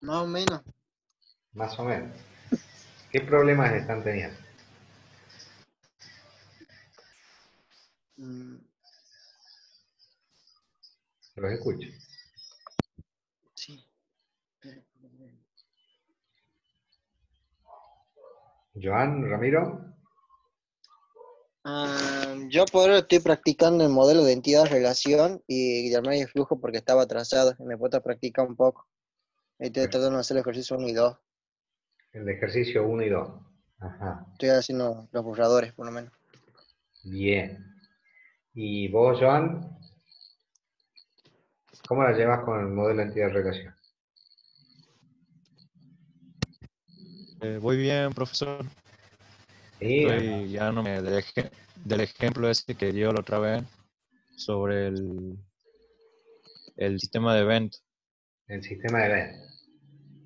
Más o menos. Más o menos. ¿Qué problemas están teniendo? Mm, Los escucho. sí. Joan, Ramiro. Yo por ahora estoy practicando el modelo de entidad-relación y de armar el flujo porque estaba atrasado y me puedo practicar un poco. Estoy tratando de hacer el ejercicio 1 y 2. El de ejercicio 1 y 2. Ajá. Estoy haciendo los borradores, por lo menos. Bien. ¿Y vos, Joan, cómo la llevas con el modelo de entidad-relación? Voy bien, profesor. Sí, Estoy guiándome del ejemplo ese que dio la otra vez sobre el sistema de evento. el sistema de Venn.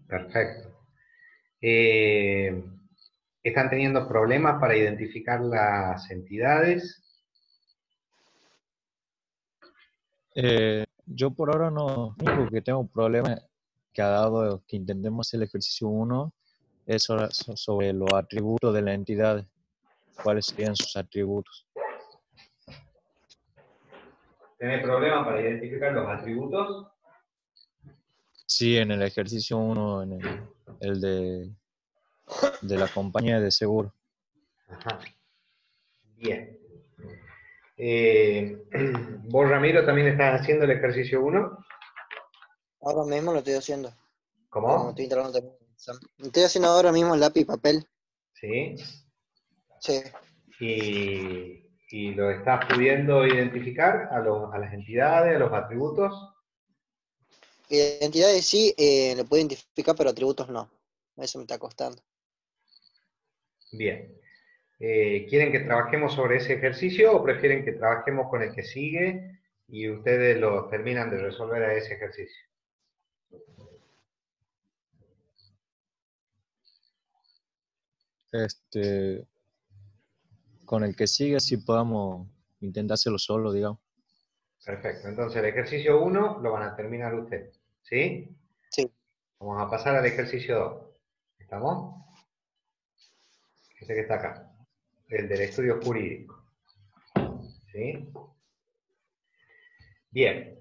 Perfecto. Eh, ¿Están teniendo problemas para identificar las entidades? Yo por ahora no, lo único que tengo problema que ha dado que intentemos hacer el ejercicio 1 es sobre los atributos de la entidad, cuáles serían sus atributos. ¿Tenés problemas para identificar los atributos? Sí, en el ejercicio 1, el de la compañía de seguro. Ajá. Bien. ¿Vos, Ramiro, también estás haciendo el ejercicio 1? Ahora mismo lo estoy haciendo. Como ¿Cómo? estoy instalando también el examen. Estoy haciendo ahora mismo el lápiz y papel. Sí. Sí. ¿Y lo estás pudiendo identificar a las entidades, a los atributos? Identidades sí, lo puedo identificar, pero atributos no. Eso me está costando. Bien. ¿Quieren que trabajemos sobre ese ejercicio o prefieren que trabajemos con el que sigue y ustedes lo terminan de resolver a ese ejercicio? Este, con el que sigue, si podamos intentar hacerlo solo, digamos. Perfecto. Entonces el ejercicio 1 lo van a terminar ustedes. ¿Sí? Sí. Vamos a pasar al ejercicio 2. ¿Estamos? Ese que está acá. El del estudio jurídico. ¿Sí? Bien.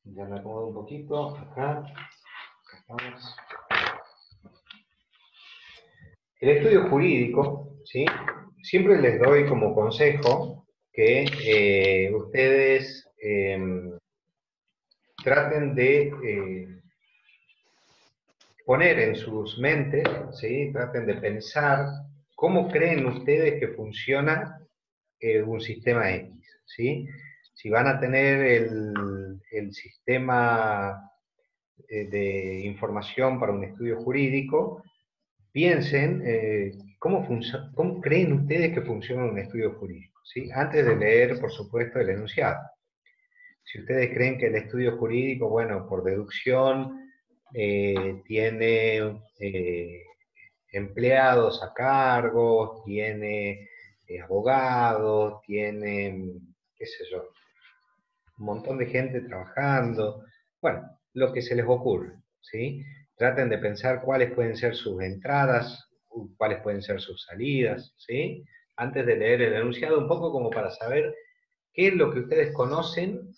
Ya me acomodo un poquito. Acá. Acá estamos. El estudio jurídico, ¿sí? Siempre les doy como consejo que ustedes traten de poner en sus mentes, ¿sí? Traten de pensar cómo creen ustedes que funciona un sistema X, ¿sí? Si van a tener el sistema de información para un estudio jurídico, piensen cómo creen ustedes que funciona un estudio jurídico, ¿sí? Antes de leer, por supuesto, el enunciado. Si ustedes creen que el estudio jurídico, bueno, por deducción, tiene empleados a cargo, tiene abogados, tiene, qué sé yo, un montón de gente trabajando, bueno, lo que se les ocurre, ¿sí? Traten de pensar cuáles pueden ser sus entradas, cuáles pueden ser sus salidas, ¿sí? Antes de leer el enunciado, un poco como para saber qué es lo que ustedes conocen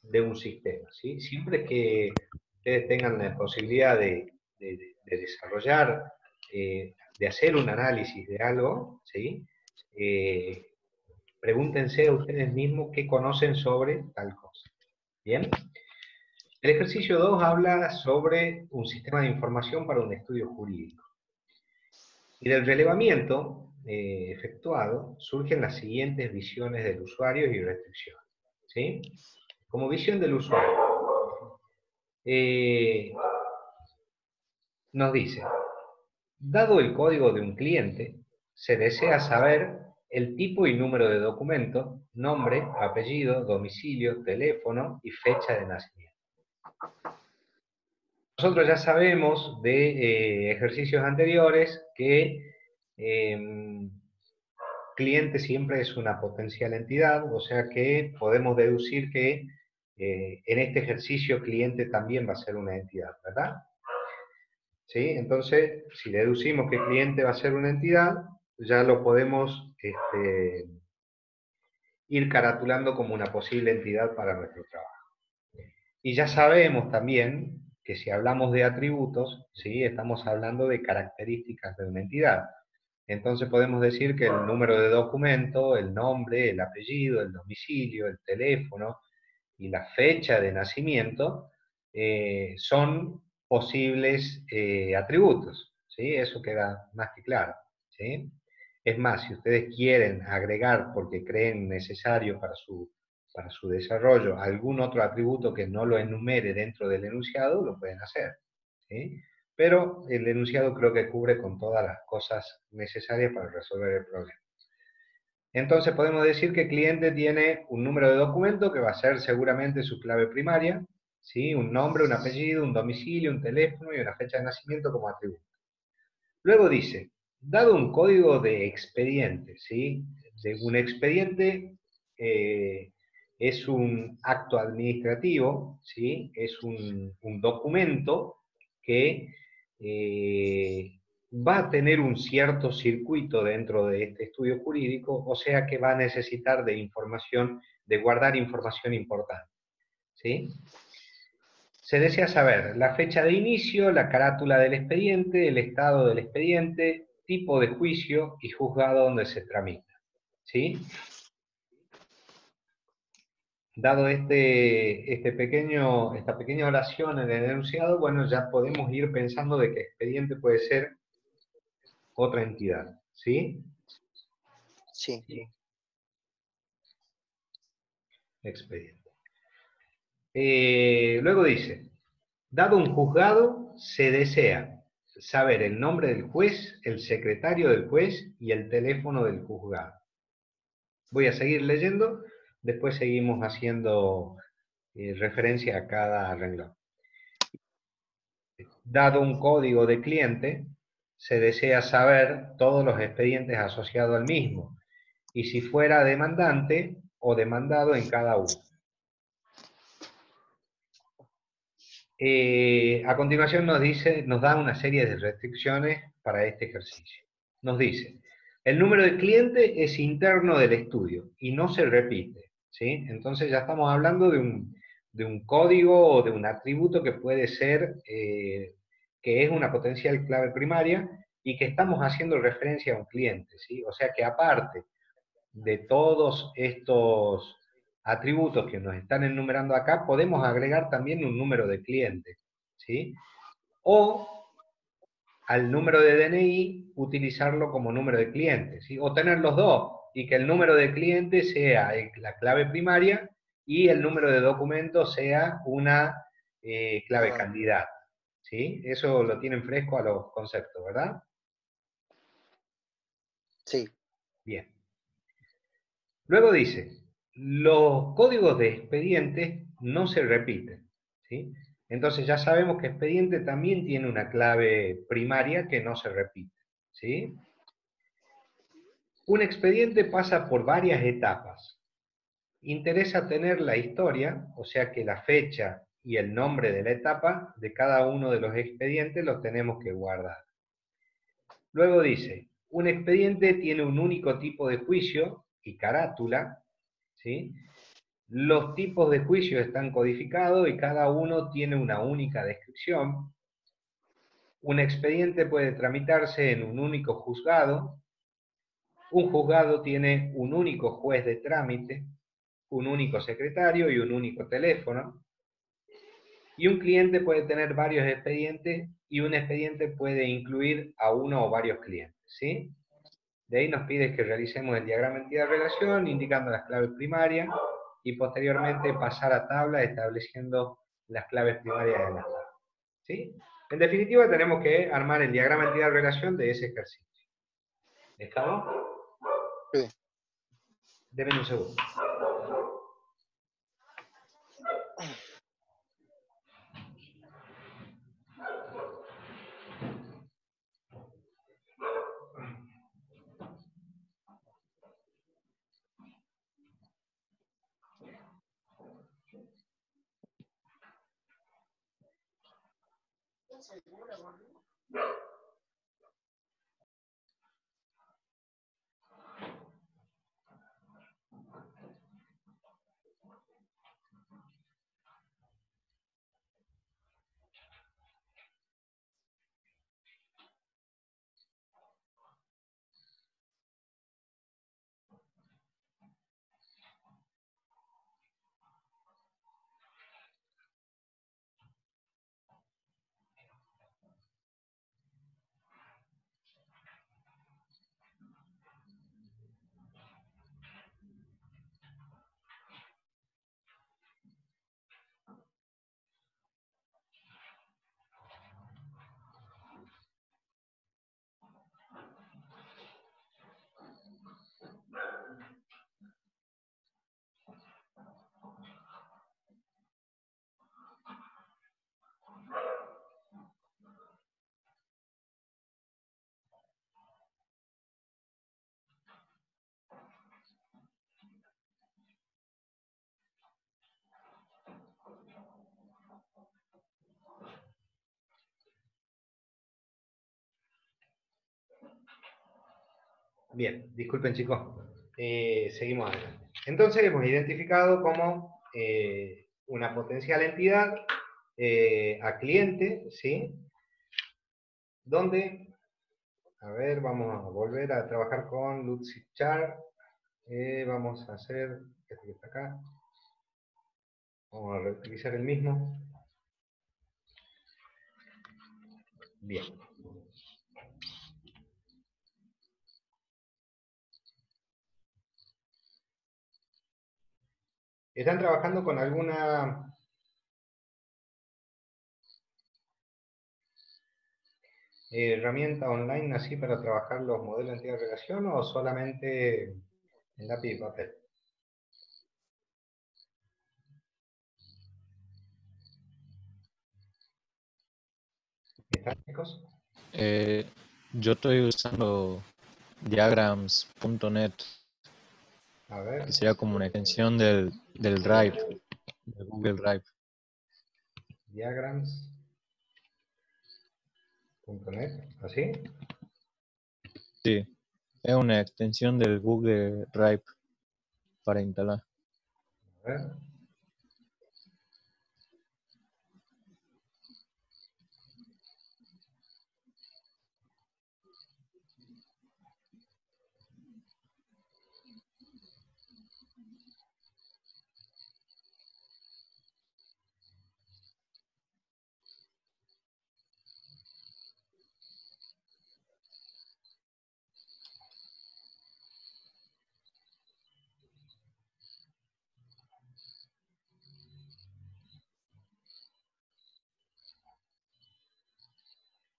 de un sistema, ¿sí? Siempre que ustedes tengan la posibilidad de desarrollar, de hacer un análisis de algo, ¿sí? Eh, Pregúntense a ustedes mismos qué conocen sobre tal cosa. ¿Bien? El ejercicio 2 habla sobre un sistema de información para un estudio jurídico. Y del relevamiento efectuado surgen las siguientes visiones del usuario y restricciones. ¿Sí? Como visión del usuario, nos dice, dado el código de un cliente, se desea saber el tipo y número de documento, nombre, apellido, domicilio, teléfono y fecha de nacimiento. Nosotros ya sabemos de ejercicios anteriores que cliente siempre es una potencial entidad, o sea que podemos deducir que en este ejercicio cliente también va a ser una entidad, ¿verdad? ¿Sí? Entonces, si deducimos que cliente va a ser una entidad, ya lo podemos ir caratulando como una posible entidad para nuestro trabajo. Y ya sabemos también que si hablamos de atributos, ¿sí? Estamos hablando de características de una entidad. Entonces podemos decir que el número de documento, el nombre, el apellido, el domicilio, el teléfono y la fecha de nacimiento son posibles atributos, ¿sí? Eso queda más que claro, ¿sí? Es más, si ustedes quieren agregar, porque creen necesario para su desarrollo, algún otro atributo que no lo enumere dentro del enunciado, lo pueden hacer, ¿sí? Pero el enunciado creo que cubre con todas las cosas necesarias para resolver el problema. Entonces podemos decir que el cliente tiene un número de documento que va a ser seguramente su clave primaria, ¿sí? Un nombre, un apellido, un domicilio, un teléfono y una fecha de nacimiento como atributo. Luego dice, dado un código de expediente, ¿sí? Un expediente es un acto administrativo, ¿sí? Es un documento que va a tener un cierto circuito dentro de este estudio jurídico, o sea que va a necesitar de información, de guardar información importante, ¿sí? Se desea saber la fecha de inicio, la carátula del expediente, el estado del expediente, tipo de juicio y juzgado donde se tramita, ¿sí? Dado esta pequeña oración en el enunciado, bueno, ya podemos ir pensando de que expediente puede ser otra entidad, ¿sí? Sí. Sí. Expediente. Luego dice, dado un juzgado, se desea saber el nombre del juez, el secretario del juez y el teléfono del juzgado. Voy a seguir leyendo, después seguimos haciendo referencia a cada renglón. Dado un código de cliente, se desea saber todos los expedientes asociados al mismo, y si fuera demandante o demandado en cada uno. A continuación nos da una serie de restricciones para este ejercicio. Nos dice, el número de cliente es interno del estudio y no se repite, ¿sí? Entonces ya estamos hablando de un código o de un atributo que puede ser, que es una potencial clave primaria y que estamos haciendo referencia a un cliente, ¿sí? O sea que aparte de todos estos atributos que nos están enumerando acá, podemos agregar también un número de cliente, ¿sí? O al número de DNI utilizarlo como número de cliente, ¿sí? O tener los dos, y que el número de cliente sea la clave primaria y el número de documento sea una clave candidata, ¿sí? Eso lo tienen fresco a los conceptos, ¿verdad? Sí. Bien. Luego dice, los códigos de expedientes no se repiten, ¿sí? Entonces ya sabemos que expediente también tiene una clave primaria que no se repite, ¿sí? Un expediente pasa por varias etapas. Interesa tener la historia, o sea que la fecha y el nombre de la etapa de cada uno de los expedientes los tenemos que guardar. Luego dice, un expediente tiene un único tipo de juicio y carátula, ¿sí? Los tipos de juicio están codificados y cada uno tiene una única descripción. Un expediente puede tramitarse en un único juzgado. Un juzgado tiene un único juez de trámite, un único secretario y un único teléfono. Y un cliente puede tener varios expedientes y un expediente puede incluir a uno o varios clientes, ¿sí? De ahí nos pide que realicemos el diagrama entidad-relación indicando las claves primarias y posteriormente pasar a tabla estableciendo las claves primarias de las tablas, ¿sí? En definitiva tenemos que armar el diagrama entidad-relación de ese ejercicio. ¿Estamos? Sí. Denme un segundo. Bien, disculpen chicos. Seguimos adelante. Entonces hemos identificado como una potencial entidad a cliente, ¿sí? Donde, a ver, vamos a volver a trabajar con Lucidchart. Vamos a hacer, este que está acá. Vamos a reutilizar el mismo. Bien. ¿Están trabajando con alguna herramienta online así para trabajar los modelos de entidad de relación o solamente en lápiz y papel? ¿Están chicos? Yo estoy usando diagrams.net, A ver, que sería como una extensión del Drive, de Google Drive. diagrams.net, ¿así? Sí, es una extensión del Google Drive para instalar. A ver.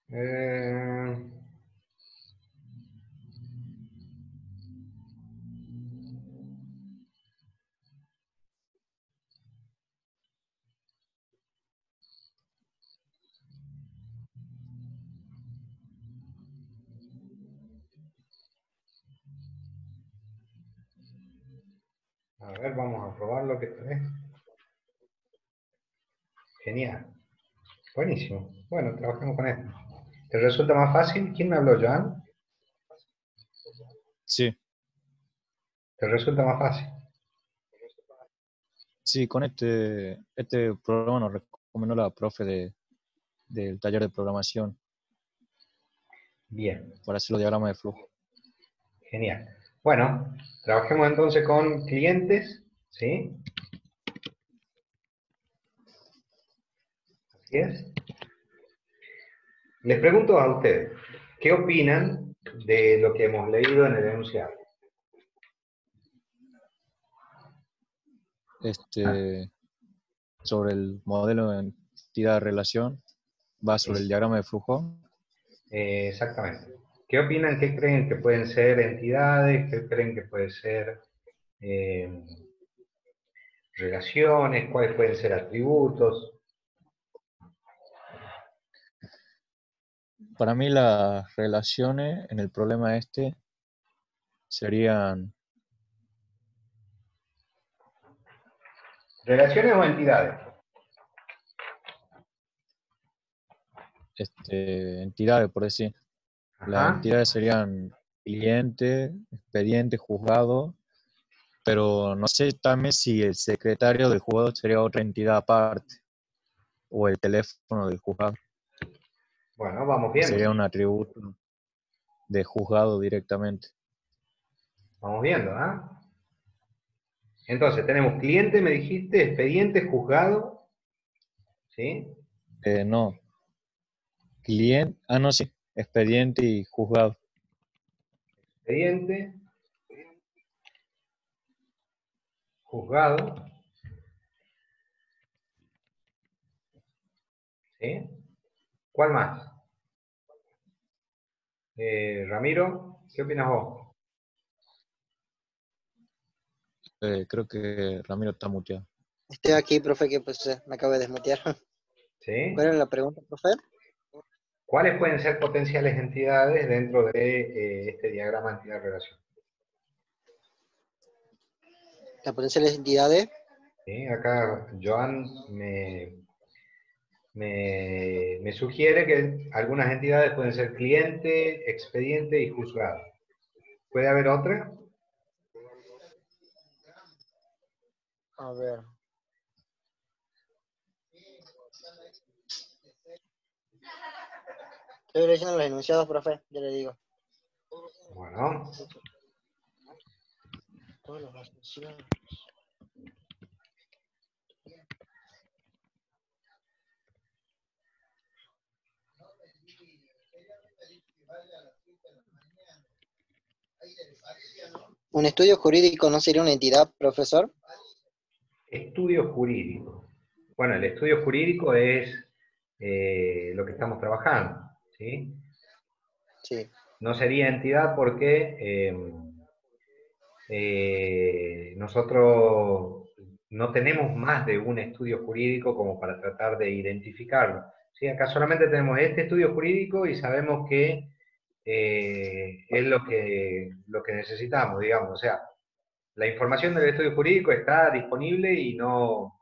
Eh, a ver, vamos a probarlo que tenés. Genial. Buenísimo. Bueno, trabajemos con esto. ¿Te resulta más fácil? ¿Quién me habló, Joan? Sí, ¿Te resulta más fácil? sí, con este programa nos recomendó la profe del taller de programación Bien, para hacer los diagramas de flujo. genial. Bueno, trabajemos entonces con clientes, ¿sí? Así es. Les pregunto a ustedes, ¿qué opinan de lo que hemos leído en el enunciado? Sobre el modelo de entidad-relación, va sobre el diagrama de flujo. Exactamente. ¿Qué opinan? ¿Qué creen que pueden ser entidades? ¿Qué creen que pueden ser relaciones? ¿Cuáles pueden ser atributos? Para mí las relaciones en el problema serían ¿Relaciones o entidades? entidades, por decir. Las Ajá. entidades serían cliente, expediente, juzgado, pero no sé también si el secretario del juzgado sería otra entidad aparte, o el teléfono del juzgado, Bueno, vamos o sería viendo. un atributo de juzgado directamente. Vamos viendo, ¿ah? Entonces, tenemos cliente, me dijiste, expediente, juzgado, ¿sí? No, cliente, no, sí, expediente y juzgado. Expediente, juzgado, ¿sí? ¿Cuál más? Ramiro, ¿qué opinas vos? Creo que Ramiro está muteado. Estoy aquí, profe, que pues me acabo de desmutear. ¿Sí? ¿Cuál era la pregunta, profe? ¿Cuáles pueden ser potenciales entidades dentro de este diagrama entidad-relación? Las potenciales entidades. ¿Sí? Acá Joan me sugiere que algunas entidades pueden ser cliente, expediente y juzgado. ¿Puede haber otra? A ver. Estoy leyendo los enunciados, profe, ya le digo. Bueno, Todos los asociados. ¿Un estudio jurídico no sería una entidad, profesor? estudio jurídico. Bueno, el estudio jurídico es lo que estamos trabajando, ¿sí? Sí. No sería entidad porque nosotros no tenemos más de un estudio jurídico como para tratar de identificarlo. ¿Sí? Acá solamente tenemos este estudio jurídico y sabemos que es lo que necesitamos, digamos. O sea, la información del estudio jurídico está disponible y no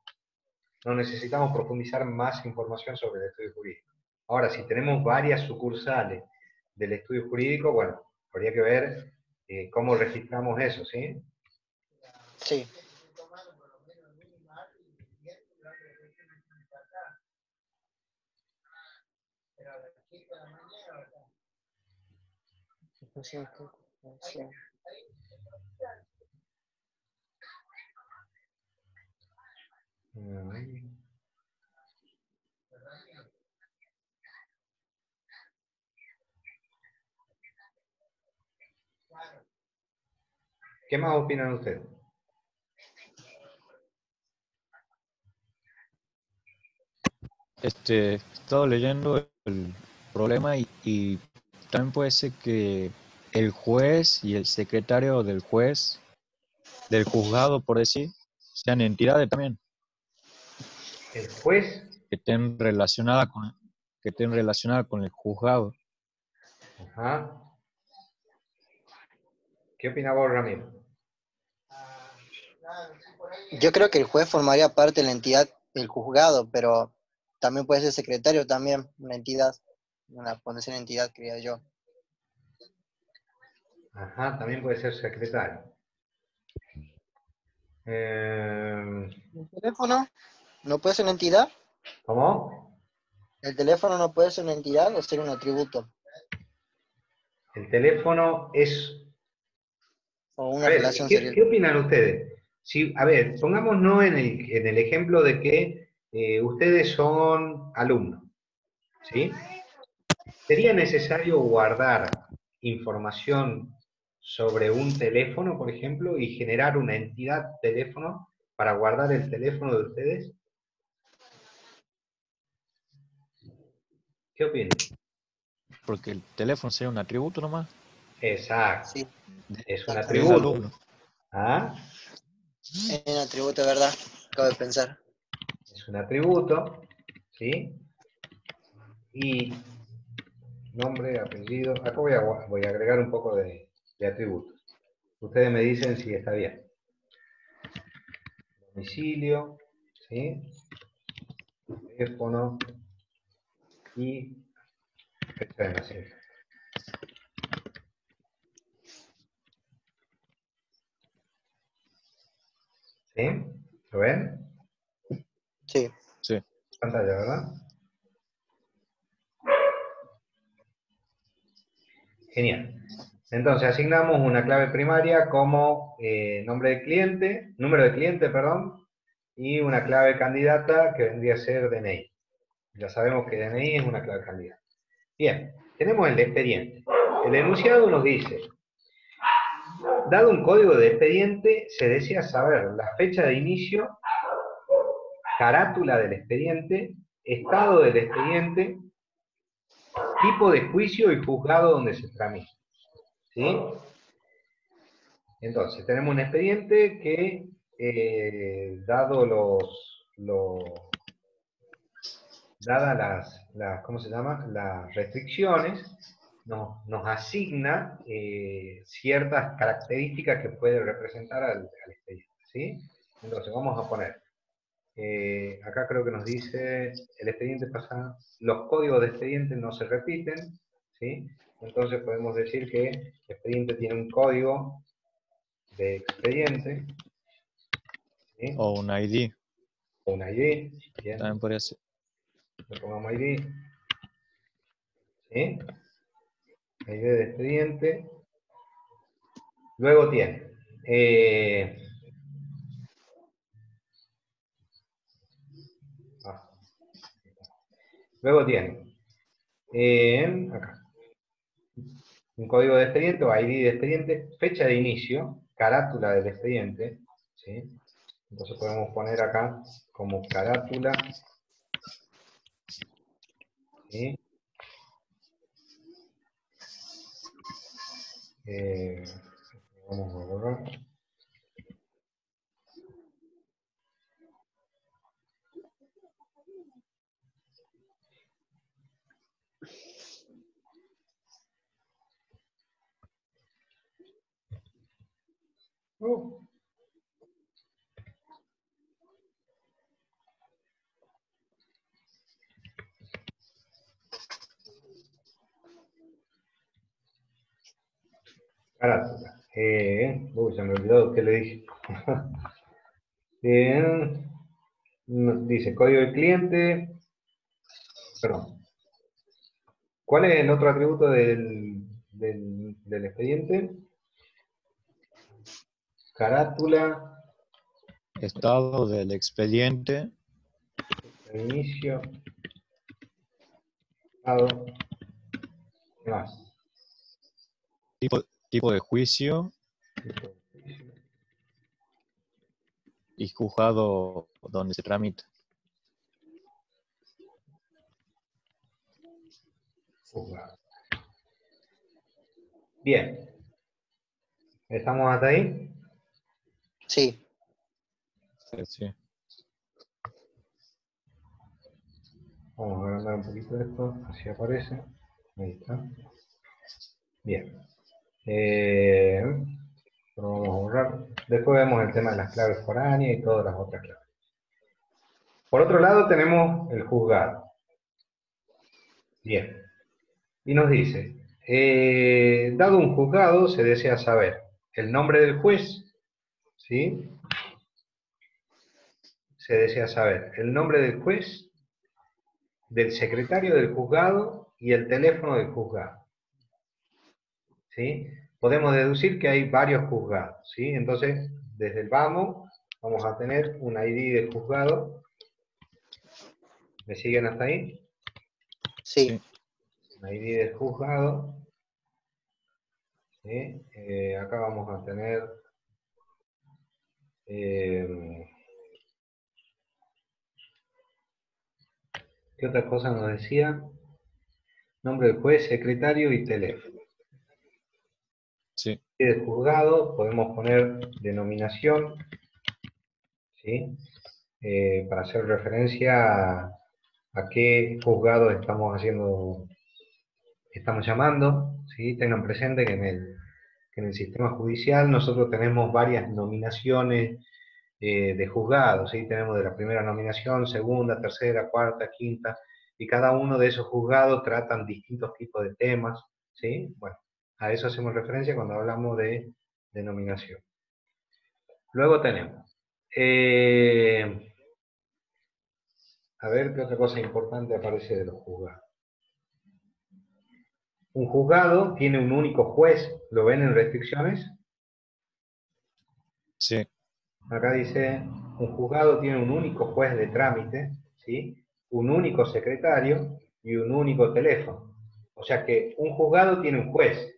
necesitamos profundizar más información sobre el estudio jurídico. Ahora, si tenemos varias sucursales del estudio jurídico, bueno, habría que ver cómo registramos eso, ¿sí? Sí. Mm. ¿Qué más opinan ustedes? He estado leyendo el problema y también puede ser que el juez y el secretario del juez, del juzgado, por decir, sean entidades también, El juez, que estén relacionadas con el juzgado. ajá. ¿Qué opina vos, Ramiro? Yo creo que el juez formaría parte de la entidad del juzgado, pero también puede ser secretario también, una entidad, una potencial entidad, creía yo. Ajá, también puede ser secretario. ¿El teléfono no puede ser una entidad? ¿Cómo? ¿El teléfono no puede ser una entidad o ser un atributo? El teléfono es... O A una ver, relación sería. ¿qué opinan ustedes? Si, a ver, pongámonos en el ejemplo de que ustedes son alumnos, ¿sí? ¿Sería necesario guardar información sobre un teléfono, por ejemplo, y generar una entidad teléfono para guardar el teléfono de ustedes? ¿Qué opinan? Porque el teléfono sería un atributo nomás Exacto, Sí, es un del exactamente. atributo. alumno. ¿Ah? Es un atributo, ¿verdad? Acabo de pensar. Es un atributo, ¿sí? Y nombre, apellido. Acá voy a agregar un poco de atributos. Ustedes me dicen si está bien. Domicilio, ¿sí? Teléfono y Fecha de nacimiento. ¿Sí? ¿Lo ven? Sí. Sí. Pantalla, ¿verdad? Genial. Entonces asignamos una clave primaria como número de cliente, perdón, y una clave candidata que vendría a ser DNI. Ya sabemos que DNI es una clave candidata. Bien, tenemos el expediente. El enunciado nos dice, dado un código de expediente, se desea saber la fecha de inicio, carátula del expediente, estado del expediente, tipo de juicio y juzgado donde se tramita. ¿Sí? Entonces, tenemos un expediente que, dado dadas ¿cómo se llama? Las restricciones, nos asigna ciertas características que puede representar al expediente. ¿Sí? Entonces, vamos a poner, acá creo que nos dice, el expediente pasa, los códigos de expediente no se repiten, ¿sí? Entonces podemos decir que el expediente tiene un código de expediente, ¿sí? O un ID. O un ID, bien, También podría ser. le pongamos ID, ¿sí? ID de expediente. Luego tiene, luego tiene, acá, un código de expediente o ID de expediente, fecha de inicio, carátula del expediente, ¿sí? Entonces podemos poner acá como carátula, ¿sí? Vamos a borrar. Carátula. Se me olvidó que le dije. Dice código del cliente. Perdón. ¿Cuál es el otro atributo del expediente? Carátula. Estado del expediente. Inicio. Estado. ¿Qué más? Tipo de juicio y juzgado donde se tramita. Juzgado. Bien. ¿Estamos hasta ahí? Sí. Sí. Vamos a agrandar un poquito esto, así aparece. Ahí está. Bien. Lo vamos a borrar. Después vemos el tema de las claves foráneas y todas las otras claves. Por otro lado tenemos el juzgado. Bien. Y nos dice, dado un juzgado se desea saber el nombre del juez, ¿sí? Se desea saber el nombre del juez, del secretario del juzgado y el teléfono del juzgado. ¿Sí? Podemos deducir que hay varios juzgados, ¿sí? Entonces, desde el vamos a tener un ID de juzgado. ¿Me siguen hasta ahí? Sí. Un ID de juzgado. ¿Sí? Acá vamos a tener ¿qué otra cosa nos decía? Nombre del juez, secretario y teléfono. Sí. De juzgado podemos poner denominación, ¿sí? Para hacer referencia a qué juzgado estamos llamando, ¿sí? Tengan presente que en el sistema judicial nosotros tenemos varias nominaciones de juzgados, ¿sí? Tenemos de la primera nominación, segunda, tercera, cuarta, quinta, y cada uno de esos juzgados tratan distintos tipos de temas, ¿sí? Bueno, a eso hacemos referencia cuando hablamos de denominación. Luego tenemos, a ver qué otra cosa importante aparece de los juzgados. Un juzgado tiene un único juez, ¿lo ven en restricciones? Sí, Acá dice, un juzgado tiene un único juez de trámite, ¿sí? Un único secretario y un único teléfono. O sea que un juzgado tiene un juez,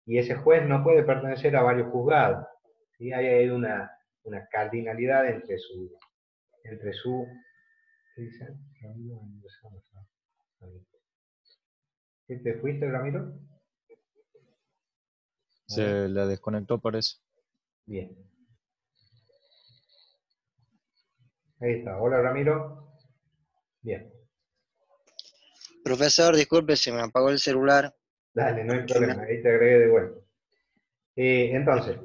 y ese juez no puede pertenecer a varios juzgados. ¿Sí? Hay una cardinalidad entre su... ¿Qué dice? ¿Qué te fuiste, Ramiro? A ver. se la desconectó parece. Bien. Ahí está. Hola, Ramiro. Bien. Profesor, disculpe, se me apagó el celular. Dale, no hay Que me- problema. Ahí te agregué de vuelta. Entonces,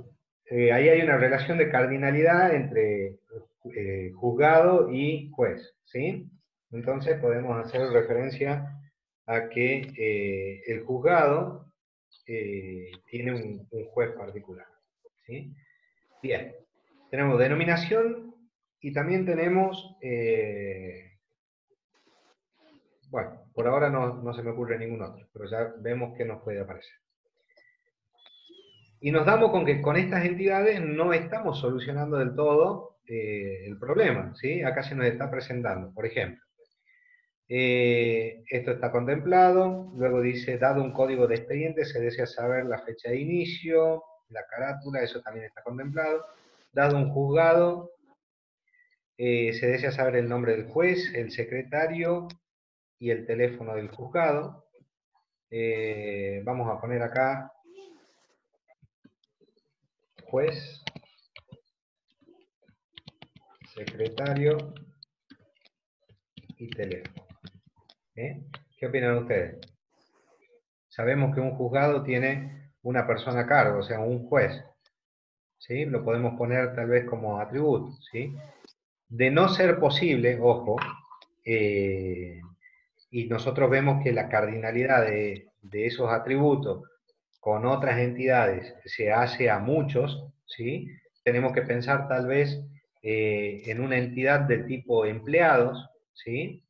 ahí hay una relación de cardinalidad entre juzgado y juez, ¿sí? Entonces podemos hacer referencia a que el juzgado tiene un juez particular, ¿sí? Bien, tenemos denominación y también tenemos, bueno, por ahora no se me ocurre ningún otro, pero ya vemos que nos puede aparecer. Y nos damos con que con estas entidades no estamos solucionando del todo el problema, ¿sí? Acá se nos está presentando, por ejemplo, esto está contemplado, luego dice, dado un código de expediente, se desea saber la fecha de inicio, la carátula, eso también está contemplado, dado un juzgado, se desea saber el nombre del juez, el secretario y el teléfono del juzgado. Vamos a poner acá juez, secretario y teléfono. ¿Qué opinan ustedes? Sabemos que un juzgado tiene una persona a cargo, o sea, un juez, ¿sí? Lo podemos poner tal vez como atributo, ¿sí? De no ser posible, ojo, y nosotros vemos que la cardinalidad de esos atributos con otras entidades se hace a muchos, ¿sí? Tenemos que pensar tal vez en una entidad del tipo empleados, ¿sí?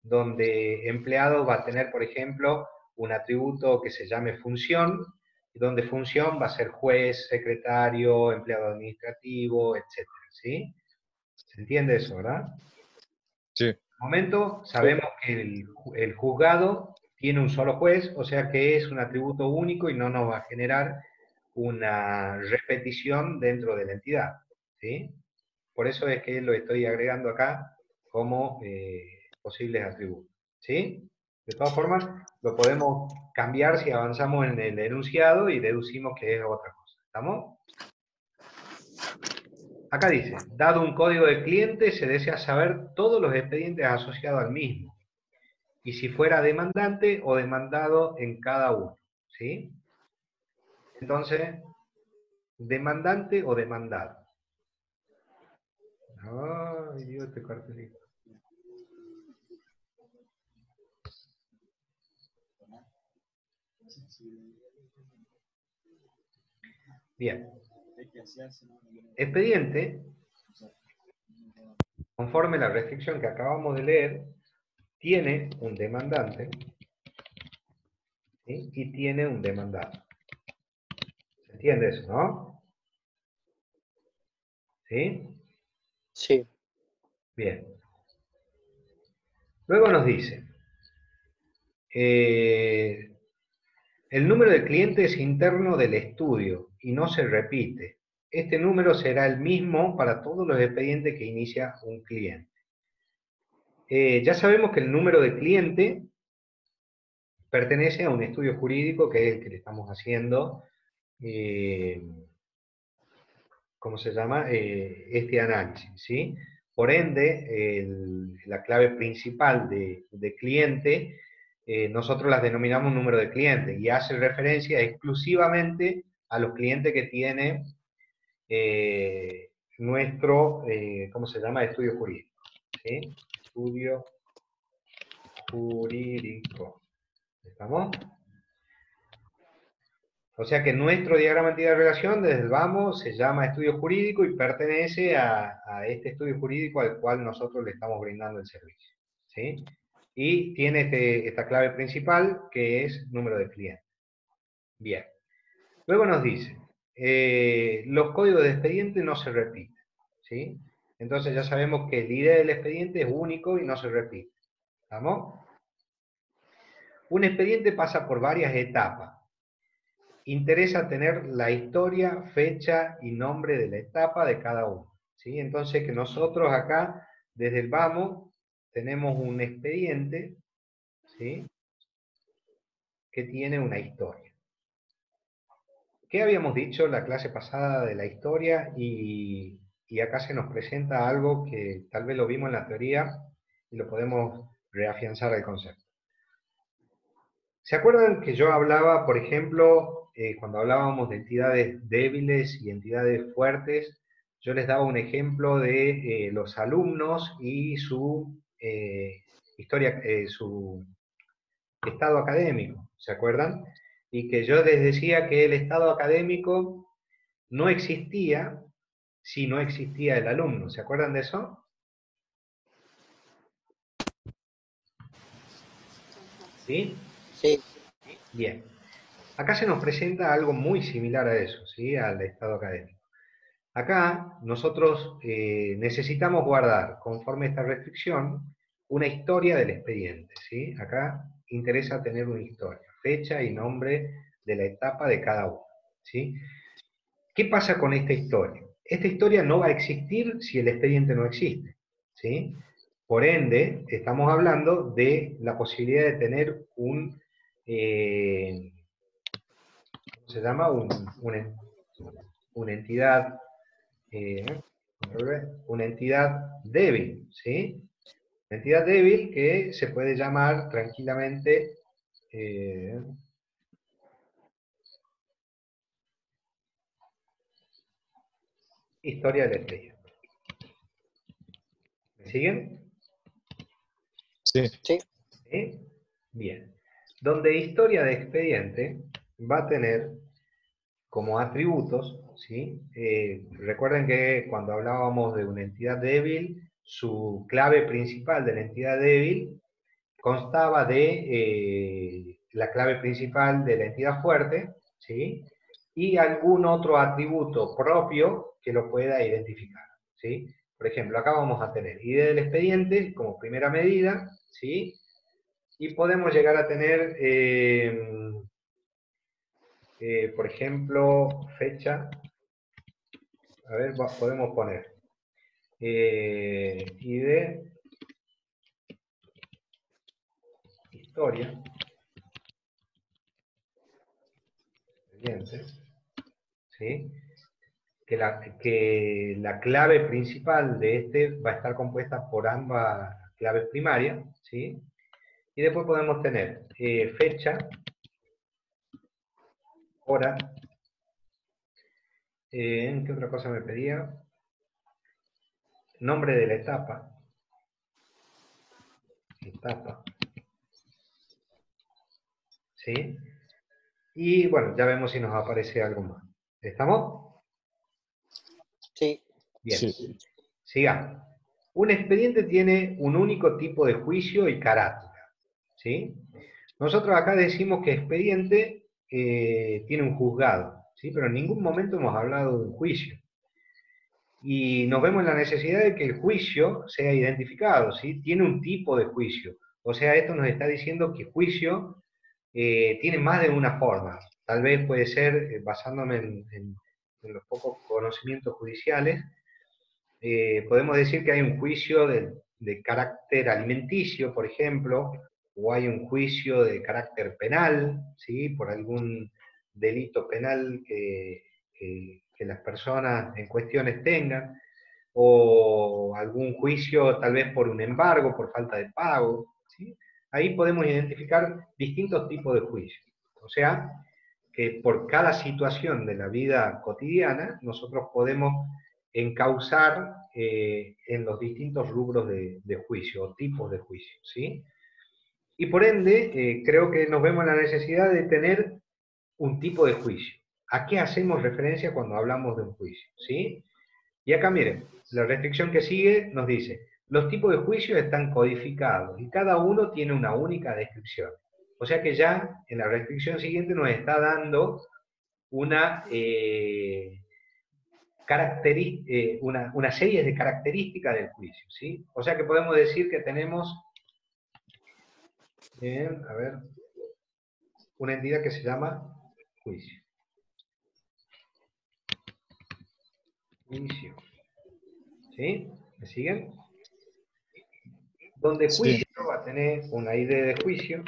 Donde empleado va a tener, por ejemplo, un atributo que se llame función, y donde función va a ser juez, secretario, empleado administrativo, etcétera, ¿sí? ¿Se entiende eso, verdad? Sí, En este momento sabemos que el juzgado tiene un solo juez, o sea que es un atributo único y no nos va a generar una repetición dentro de la entidad, ¿sí? Por eso es que lo estoy agregando acá como posibles atributos, ¿sí? De todas formas, lo podemos cambiar si avanzamos en el enunciado y deducimos que es otra cosa, ¿estamos? Acá dice, dado un código de cliente, se desea saber todos los expedientes asociados al mismo, y si fuera demandante o demandado en cada uno, ¿sí? Entonces, demandante o demandado. Ay, Dios, este cartelito. Bien. Expediente, conforme la restricción que acabamos de leer, tiene un demandante, ¿sí? Y tiene un demandado. ¿Se entiende eso, no? ¿Sí? Sí. Bien. Luego nos dice, el número de cliente es interno del estudio y no se repite. Este número será el mismo para todos los expedientes que inicia un cliente. Ya sabemos que el número de cliente pertenece a un estudio jurídico que es el que le estamos haciendo, ¿cómo se llama? Este análisis, ¿sí? Por ende, la clave principal de cliente, nosotros las denominamos número de cliente y hace referencia exclusivamente a los clientes que tiene nuestro, ¿cómo se llama? Estudio jurídico, ¿sí? Estudio jurídico. ¿Estamos? O sea que nuestro diagrama de entidad de relación, desde el vamos, se llama estudio jurídico y pertenece a este estudio jurídico al cual nosotros le estamos brindando el servicio. ¿Sí? Y tiene esta clave principal, que es número de cliente. Bien. Luego nos dice, los códigos de expediente no se repiten. ¿Sí? Entonces ya sabemos que el ID del expediente es único y no se repite. ¿Estamos? Un expediente pasa por varias etapas. Interesa tener la historia, fecha y nombre de la etapa de cada uno. ¿Sí? Entonces que nosotros acá, desde el vamos, tenemos un expediente, ¿sí?, que tiene una historia. ¿Qué habíamos dicho en la clase pasada de la historia? Y acá se nos presenta algo que tal vez lo vimos en la teoría y lo podemos reafianzar el concepto. ¿Se acuerdan que yo hablaba, por ejemplo, cuando hablábamos de entidades débiles y entidades fuertes, yo les daba un ejemplo de los alumnos y su historia, su estado académico, ¿se acuerdan? Y que yo les decía que el estado académico no existía si no existía el alumno, ¿se acuerdan de eso? ¿Sí? Sí, Bien. Acá se nos presenta algo muy similar a eso, ¿sí?, al estado académico. Acá nosotros necesitamos guardar, conforme a esta restricción, una historia del expediente, ¿sí? Acá interesa tener una historia, fecha y nombre de la etapa de cada uno, ¿sí? ¿Qué pasa con esta historia? Esta historia no va a existir si el expediente no existe, ¿sí? Por ende, estamos hablando de la posibilidad de tener ¿cómo se llama? Una entidad, una entidad débil, ¿sí? Una entidad débil que se puede llamar tranquilamente historia del expediente. ¿Me siguen? Sí, sí, ¿Sí? Bien. Donde historia de expediente va a tener como atributos, ¿sí? Recuerden que cuando hablábamos de una entidad débil, su clave principal de la entidad débil constaba de la clave principal de la entidad fuerte, ¿sí?, y algún otro atributo propio que lo pueda identificar, ¿sí? Por ejemplo, acá vamos a tener ID del expediente como primera medida, ¿sí? Y podemos llegar a tener, por ejemplo, fecha. A ver, podemos poner ID, historia, expediente, ¿sí? Que la clave principal de este va a estar compuesta por ambas claves primarias, ¿sí? Y después podemos tener fecha, hora, ¿qué otra cosa me pedía? Nombre de la etapa, ¿sí? Y bueno, ya vemos si nos aparece algo más. ¿Estamos? sí, Bien. sí. Sigamos. Un expediente tiene un único tipo de juicio y carátula, ¿sí? Nosotros acá decimos que expediente tiene un juzgado, ¿sí? Pero en ningún momento hemos hablado de un juicio. Y nos vemos en la necesidad de que el juicio sea identificado, ¿sí? Tiene un tipo de juicio. O sea, esto nos está diciendo que juicio tiene más de una forma. Tal vez puede ser, basándome en los pocos conocimientos judiciales, podemos decir que hay un juicio de carácter alimenticio, por ejemplo, o hay un juicio de carácter penal, ¿sí?, por algún delito penal que las personas en cuestiones tengan, o algún juicio tal vez por un embargo, por falta de pago, ¿sí? Ahí podemos identificar distintos tipos de juicios. O sea, que por cada situación de la vida cotidiana nosotros podemos encauzar en los distintos rubros de juicio o tipos de juicio, ¿sí? Y por ende, creo que nos vemos en la necesidad de tener un tipo de juicio. ¿A qué hacemos referencia cuando hablamos de un juicio? ¿Sí? Y acá miren, la restricción que sigue nos dice, los tipos de juicios están codificados y cada uno tiene una única descripción. O sea que ya en la restricción siguiente nos está dando una, una serie de características del juicio. ¿Sí? O sea que podemos decir que tenemos, a ver, una entidad que se llama juicio. Juicio. ¿Sí? ¿Me siguen? Donde Sí, juicio va a tener una idea de juicio.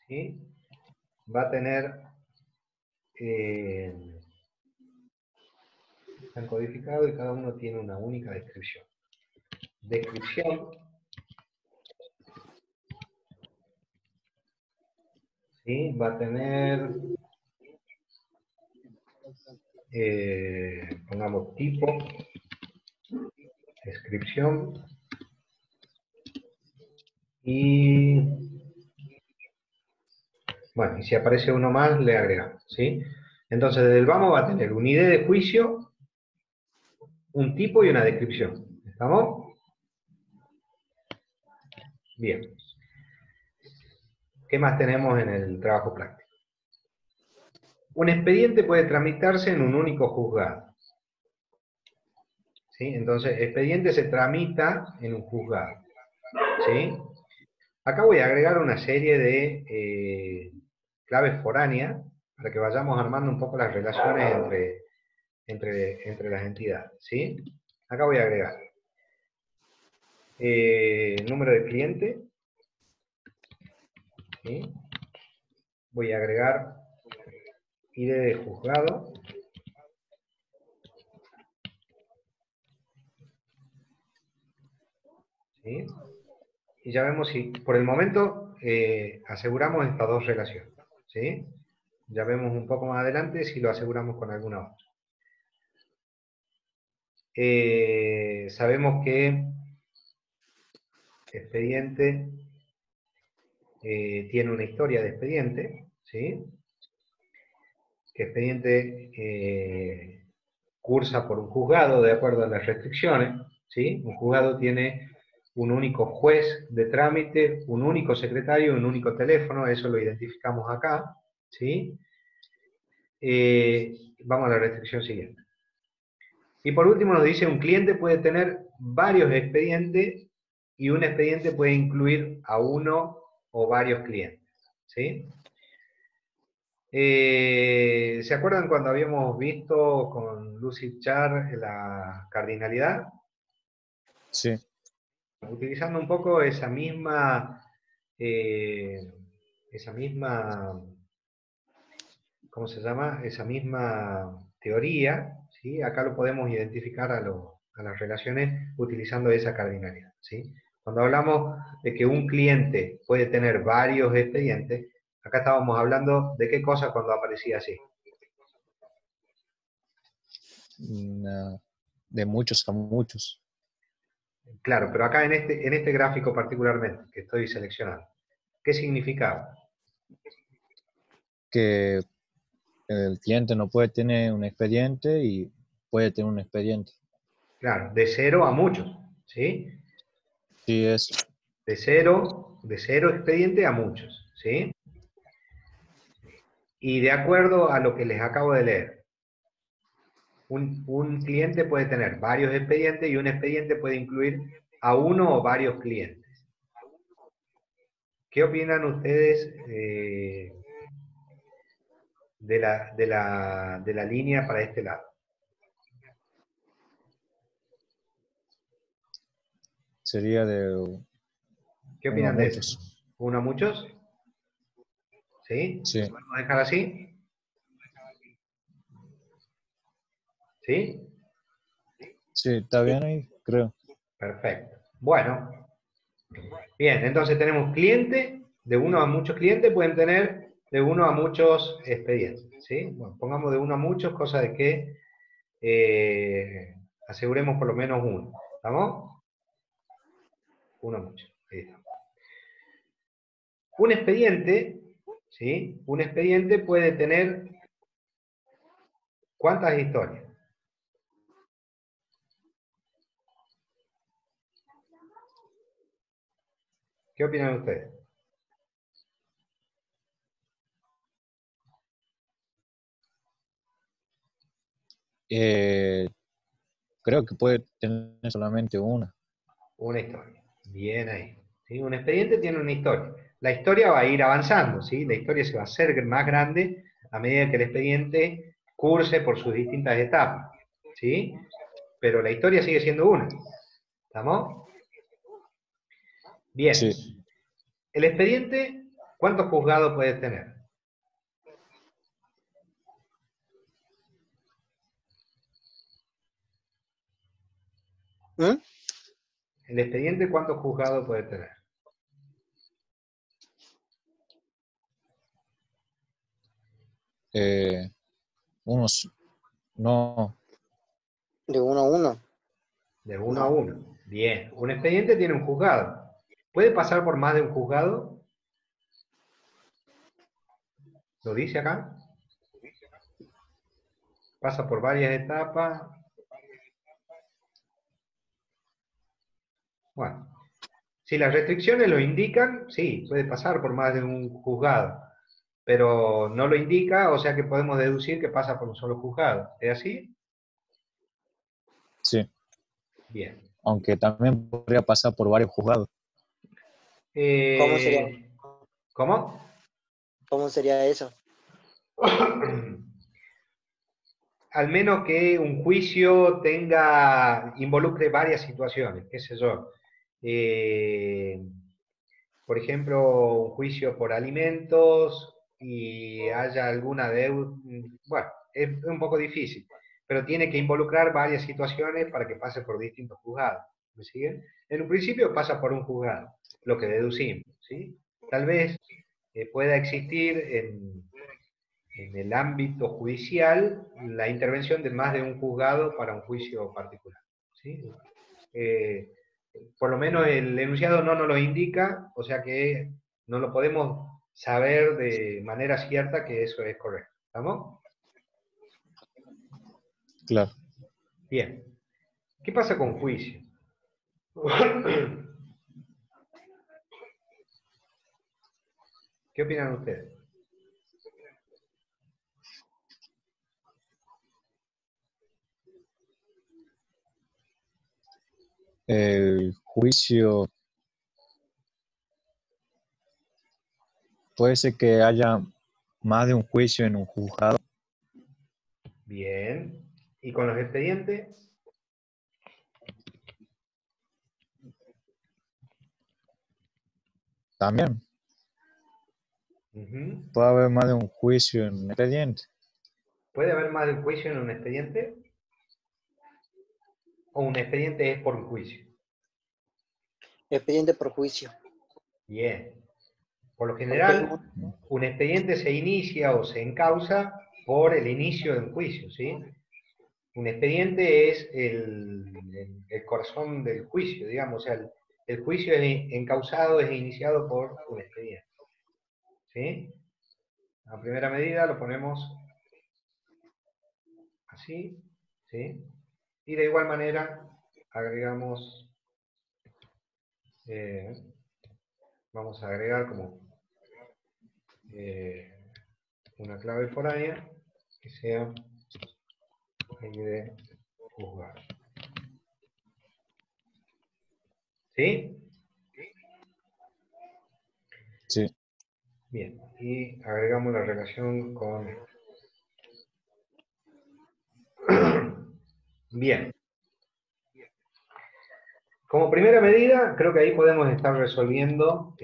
¿Sí? Va a tener, están codificados y cada uno tiene una única descripción. Descripción, ¿sí? Va a tener, pongamos tipo, descripción, y bueno, y si aparece uno más, le agregamos, ¿sí? Entonces, desde el vamos va a tener una idea de juicio, un tipo y una descripción. ¿Estamos? Bien. ¿Qué más tenemos en el trabajo práctico? Un expediente puede tramitarse en un único juzgado. ¿Sí? Entonces, expediente se tramita en un juzgado. ¿Sí? Acá voy a agregar una serie de claves foráneas para que vayamos armando un poco las relaciones entre las entidades. ¿Sí? Acá voy a agregar número de cliente. ¿Sí? Voy a agregar ID de juzgado. ¿Sí? Y ya vemos si, por el momento, aseguramos estas dos relaciones. ¿Sí? Ya vemos un poco más adelante si lo aseguramos con alguna otra. Sabemos que expediente tiene una historia de expediente, ¿sí? Que expediente cursa por un juzgado de acuerdo a las restricciones, ¿sí? Un juzgado tiene un único juez de trámite, un único secretario, un único teléfono, eso lo identificamos acá, ¿sí? Vamos a la restricción siguiente. Y por último nos dice, un cliente puede tener varios expedientes y un expediente puede incluir a uno o varios clientes, ¿sí? ¿Se acuerdan cuando habíamos visto con Lucy Char la cardinalidad? sí. Utilizando un poco ¿cómo se llama? Esa misma teoría, ¿sí? Acá lo podemos identificar a las relaciones utilizando esa cardinalidad, ¿sí? Cuando hablamos de que un cliente puede tener varios expedientes, acá estábamos hablando de qué cosa cuando aparecía así. De muchos a muchos. Claro, pero acá en este gráfico particularmente que estoy seleccionando, ¿qué significaba? Que el cliente no puede tener un expediente y puede tener un expediente. Claro, de cero a muchos, ¿sí? Sí, es. De cero expediente a muchos, ¿sí? Y de acuerdo a lo que les acabo de leer, un cliente puede tener varios expedientes y un expediente puede incluir a uno o varios clientes. ¿Qué opinan ustedes de la línea para este lado? Sería de ¿Qué uno a opinan de eso? muchos. ¿Uno a muchos? ¿Sí? Sí, ¿Lo podemos dejar así? ¿Sí? sí, está bien ahí, creo. Perfecto. Bueno, bien, entonces tenemos cliente, de uno a muchos clientes pueden tener de uno a muchos expedientes, ¿sí? Bueno, pongamos de uno a muchos, cosa de que aseguremos por lo menos uno, ¿estamos? uno mucho. Ahí está. Un expediente, ¿sí? Un expediente puede tener ¿cuántas historias? ¿Qué opinan ustedes? Creo que puede tener solamente una. Una historia. Bien ahí. ¿Sí? Un expediente tiene una historia. La historia va a ir avanzando, ¿sí? La historia se va a hacer más grande a medida que el expediente curse por sus distintas etapas, ¿sí? Pero la historia sigue siendo una. ¿Estamos? Bien. Sí. El expediente, ¿cuántos juzgados puede tener? ¿Mm? El expediente, ¿cuántos juzgados puede tener? Unos, no, ¿De uno a uno? De uno a No. uno. Bien. Un expediente tiene un juzgado. ¿Puede pasar por más de un juzgado? ¿Lo dice acá? Pasa por varias etapas. Bueno, si las restricciones lo indican, sí, puede pasar por más de un juzgado, pero no lo indica, o sea que podemos deducir que pasa por un solo juzgado. ¿Es así? sí. Bien. Aunque también podría pasar por varios juzgados. ¿Cómo sería, ¿Cómo? cómo sería eso? Al menos que un juicio involucre varias situaciones, qué sé yo. Por ejemplo, un juicio por alimentos y haya alguna deuda, bueno, es un poco difícil, pero tiene que involucrar varias situaciones para que pase por distintos juzgados. ¿Me siguen? En un principio pasa por un juzgado, lo que deducimos, ¿sí? Tal vez pueda existir en el ámbito judicial la intervención de más de un juzgado para un juicio particular, ¿sí? Eh, por lo menos el enunciado no nos lo indica, o sea que no lo podemos saber de manera cierta que eso es correcto. ¿Estamos? Claro. Bien. ¿Qué pasa con juicio? ¿Qué opinan ustedes? El juicio, puede ser que haya más de un juicio en un juzgado. Bien. ¿Y con los expedientes? También Ujú. puede haber más de un juicio en un expediente. ¿Puede haber más de un juicio en un expediente? ¿O un expediente es por un juicio? Expediente por juicio. Bien. Por lo Porque general, un expediente se inicia o se encausa por el inicio de un juicio, ¿sí? Un expediente es el corazón del juicio, digamos, o sea, el juicio es encausado, es iniciado por un expediente, ¿sí? A primera medida lo ponemos así, ¿sí? Y de igual manera agregamos, eh, vamos a agregar como eh, una clave foránea que sea de juzgar, ¿sí? Sí. Bien, y agregamos la relación con... Bien, como primera medida, creo que ahí podemos estar resolviendo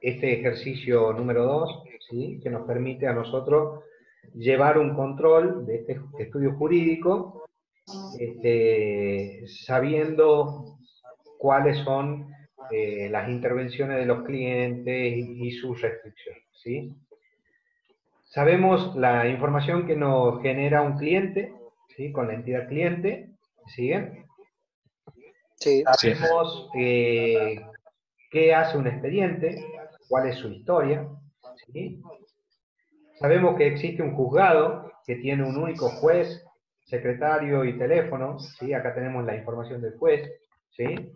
este ejercicio número 2, ¿sí? Que nos permite a nosotros llevar un control de este estudio jurídico, sabiendo cuáles son las intervenciones de los clientes y sus restricciones, ¿sí? Sabemos la información que nos genera un cliente, ¿sí? Con la entidad cliente, ¿siguen? Sí, Sí. Sabemos qué hace un expediente, cuál es su historia, ¿sí? Sabemos que existe un juzgado que tiene un único juez, secretario y teléfono, ¿sí? Acá tenemos la información del juez, ¿sí?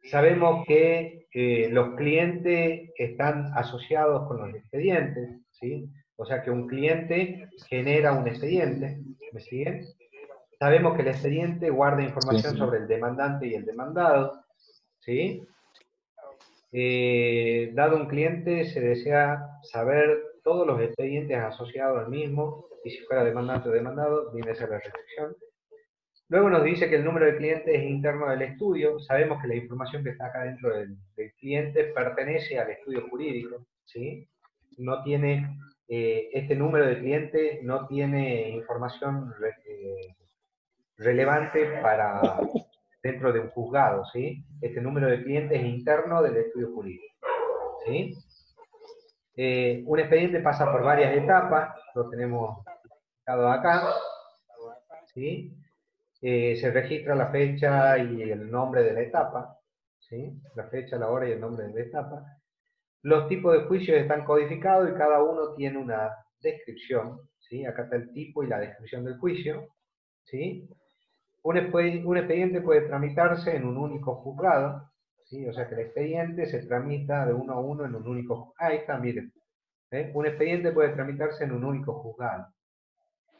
Sabemos que los clientes están asociados con los expedientes, ¿sí? O sea que un cliente genera un expediente, ¿me siguen? Sabemos que el expediente guarda información Sí. sobre el demandante y el demandado, ¿sí? Dado un cliente, se desea saber todos los expedientes asociados al mismo, y si fuera demandante o demandado, viene a ser la restricción. Luego nos dice que el número de clientes es interno del estudio. Sabemos que la información que está acá dentro del cliente pertenece al estudio jurídico, ¿sí? No tiene, este número de clientes no tiene información relevante para dentro de un juzgado, ¿sí? Este número de clientes es interno del estudio jurídico, ¿sí? Un expediente pasa por varias etapas, lo tenemos indicado acá, ¿sí? Se registra la fecha y el nombre de la etapa, ¿sí? La fecha, la hora y el nombre de la etapa. Los tipos de juicios están codificados y cada uno tiene una descripción, ¿sí? Acá está el tipo y la descripción del juicio, ¿sí? Un expediente puede tramitarse en un único juzgado, ¿sí? O sea que el expediente se tramita de uno a uno en un único juzgado. Ahí está, miren. Un expediente puede tramitarse en un único juzgado,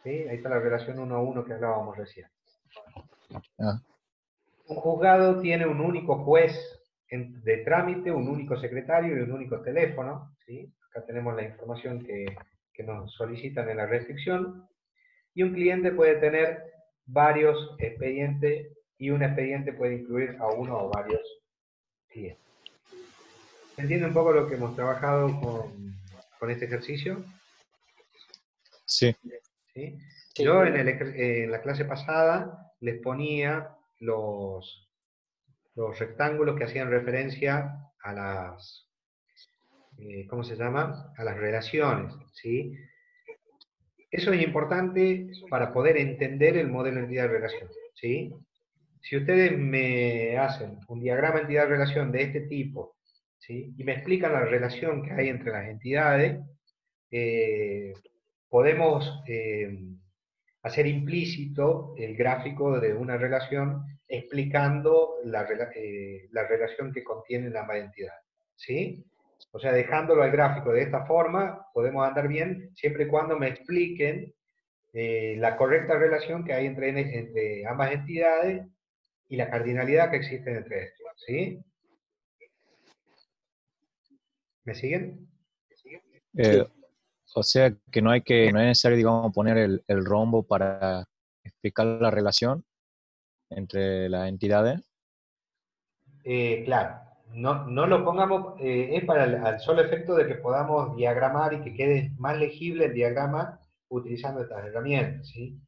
¿sí? Ahí está la relación uno a uno que hablábamos recién. Ah, Un juzgado tiene un único juez de trámite, un único secretario y un único teléfono, ¿sí? Acá tenemos la información que nos solicitan en la restricción. Y un cliente puede tener varios expedientes y un expediente puede incluir a uno o varios clientes. ¿Se entiende un poco lo que hemos trabajado con este ejercicio? sí. ¿Sí? sí. Yo en la clase pasada les ponía los rectángulos que hacían referencia a las, ¿cómo se llama? A las relaciones, ¿sí? Eso es importante para poder entender el modelo entidad-relación, ¿sí? Si ustedes me hacen un diagrama entidad-relación de este tipo, ¿sí? Y me explican la relación que hay entre las entidades, podemos hacer implícito el gráfico de una relación explicando la relación que contienen ambas entidades, ¿sí? O sea, dejándolo al gráfico de esta forma, podemos andar bien siempre y cuando me expliquen la correcta relación que hay entre ambas entidades y la cardinalidad que existe entre estos, ¿sí? ¿Me siguen? Eh, Sí. o sea que no es necesario, digamos, poner el rombo para explicar la relación entre las entidades. Claro, no lo pongamos, es para al solo efecto de que podamos diagramar y que quede más legible el diagrama utilizando estas herramientas, ¿sí?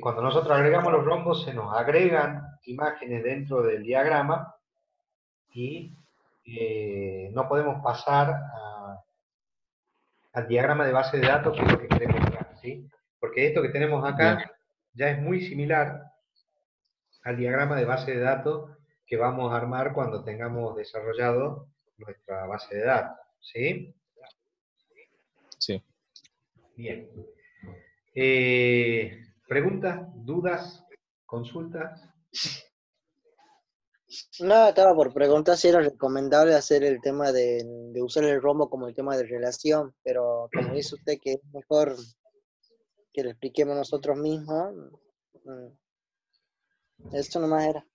Cuando nosotros agregamos los rombos, se nos agregan imágenes dentro del diagrama y no podemos pasar al diagrama de base de datos, que es lo que queremos acá, ¿sí? Porque esto que tenemos Bien, acá ya es muy similar al diagrama de base de datos que vamos a armar cuando tengamos desarrollado nuestra base de datos, ¿sí? sí. Bien. ¿Preguntas, dudas, consultas? No, estaba por preguntar si era recomendable hacer el tema de usar el rombo como el tema de relación, pero como dice usted que es mejor que lo expliquemos nosotros mismos, eso nomás era,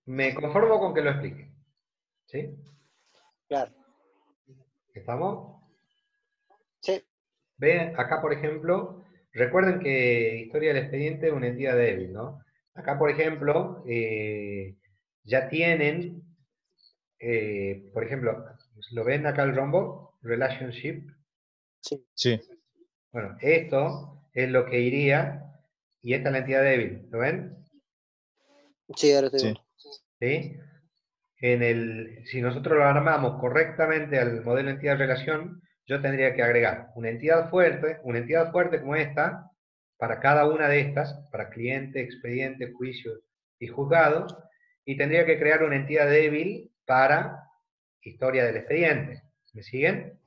Me conformo con que lo explique, ¿sí? claro. ¿Estamos? Sí, Ven, acá por ejemplo, recuerden que historia del expediente es una entidad débil, ¿no? Acá por ejemplo, ya tienen, por ejemplo, ¿lo ven acá el rombo? Relationship. sí, Sí, Bueno, esto es lo que iría, y esta es la entidad débil, ¿lo ven? sí, ahora estoy sí, viendo. ¿Sí? Si nosotros lo armamos correctamente al modelo entidad-relación, yo tendría que agregar una entidad fuerte como esta, para cada una de estas, para cliente, expediente, juicio y juzgado, y tendría que crear una entidad débil para historia del expediente. ¿Me siguen?